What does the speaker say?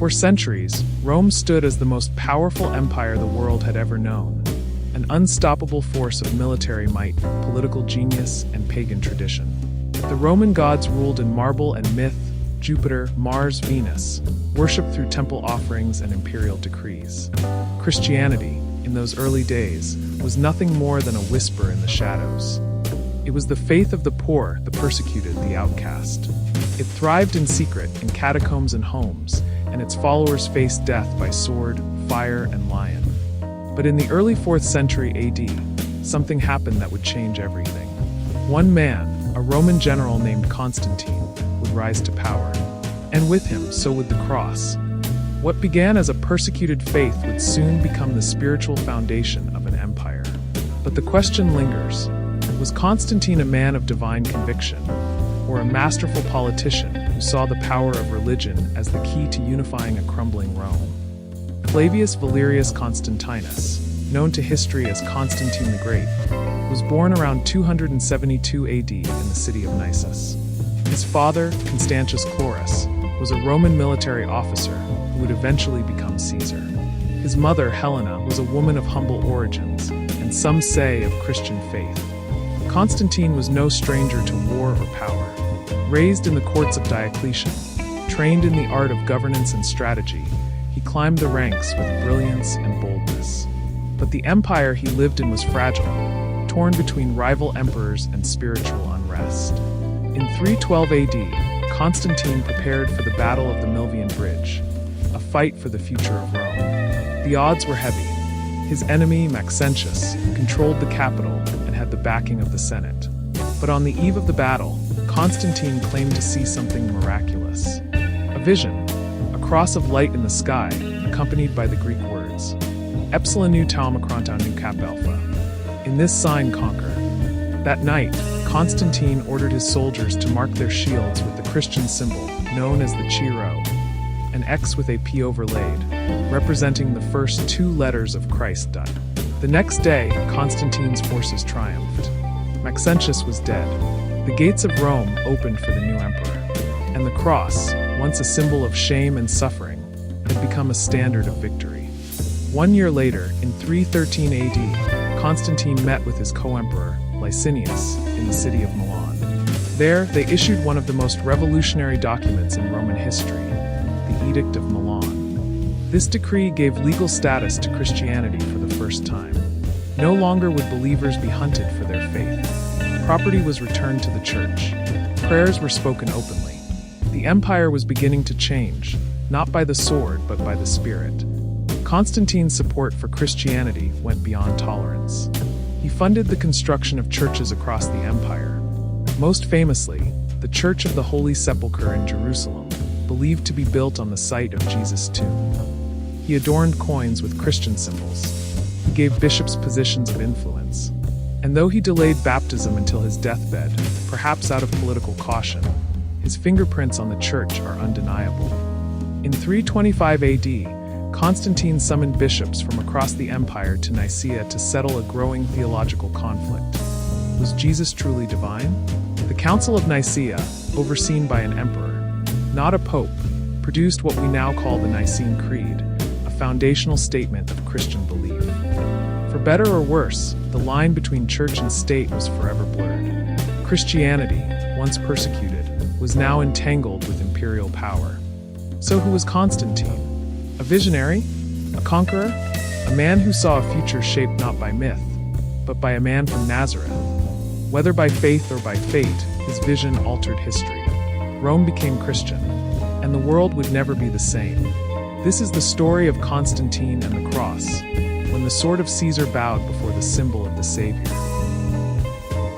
For centuries, Rome stood as the most powerful empire the world had ever known, an unstoppable force of military might, political genius, and pagan tradition. The Roman gods ruled in marble and myth, Jupiter, Mars, Venus, worshipped through temple offerings and imperial decrees. Christianity, in those early days, was nothing more than a whisper in the shadows. It was the faith of the poor, the persecuted, the outcast. It thrived in secret, in catacombs and homes, and its followers faced death by sword, fire, and lion. But in the early 4th century AD, something happened that would change everything. One man, a Roman general named Constantine, would rise to power. And with him, so would the cross. What began as a persecuted faith would soon become the spiritual foundation of an empire. But the question lingers: was Constantine a man of divine conviction, or a masterful politician who saw the power of religion as the key to unifying a crumbling Rome? Flavius Valerius Constantinus, known to history as Constantine the Great, was born around 272 AD in the city of Nicaea. His father, Constantius Chlorus, was a Roman military officer who would eventually become Caesar. His mother, Helena, was a woman of humble origins, and some say of Christian faith. Constantine was no stranger to war or power. Raised in the courts of Diocletian, trained in the art of governance and strategy, he climbed the ranks with brilliance and boldness. But the empire he lived in was fragile, torn between rival emperors and spiritual unrest. In 312 AD, Constantine prepared for the Battle of the Milvian Bridge, a fight for the future of Rome. The odds were heavy. His enemy, Maxentius, controlled the capital and had the backing of the Senate. But on the eve of the battle, Constantine claimed to see something miraculous. A vision, a cross of light in the sky, accompanied by the Greek words, Epsilon nu tau omicron tau nu cap alpha. In this sign conquer. That night, Constantine ordered his soldiers to mark their shields with the Christian symbol, known as the Chi Rho, an X with a P overlaid, representing the first 2 letters of Christ done. The next day, Constantine's forces triumphed. Maxentius was dead. The gates of Rome opened for the new emperor. And the cross, once a symbol of shame and suffering, had become a standard of victory. 1 year later, in 313 AD, Constantine met with his co-emperor, Licinius, in the city of Milan. There, they issued one of the most revolutionary documents in Roman history, the Edict of Milan. This decree gave legal status to Christianity for the first time. No longer would believers be hunted for their faith. Property was returned to the church. Prayers were spoken openly. The empire was beginning to change, not by the sword, but by the spirit. Constantine's support for Christianity went beyond tolerance. He funded the construction of churches across the empire. Most famously, the Church of the Holy Sepulchre in Jerusalem, believed to be built on the site of Jesus' tomb. He adorned coins with Christian symbols. He gave bishops positions of influence. And though he delayed baptism until his deathbed, perhaps out of political caution, his fingerprints on the church are undeniable. In 325 AD, Constantine summoned bishops from across the empire to Nicaea to settle a growing theological conflict. Was Jesus truly divine? The Council of Nicaea, overseen by an emperor, not a pope, produced what we now call the Nicene Creed, a foundational statement of Christian belief. For better or worse, the line between church and state was forever blurred. Christianity, once persecuted, was now entangled with imperial power. So who was Constantine? A visionary? A conqueror? A man who saw a future shaped not by myth, but by a man from Nazareth. Whether by faith or by fate, his vision altered history. Rome became Christian, and the world would never be the same. This is the story of Constantine and the cross, when the sword of Caesar bowed before the symbol of the Savior.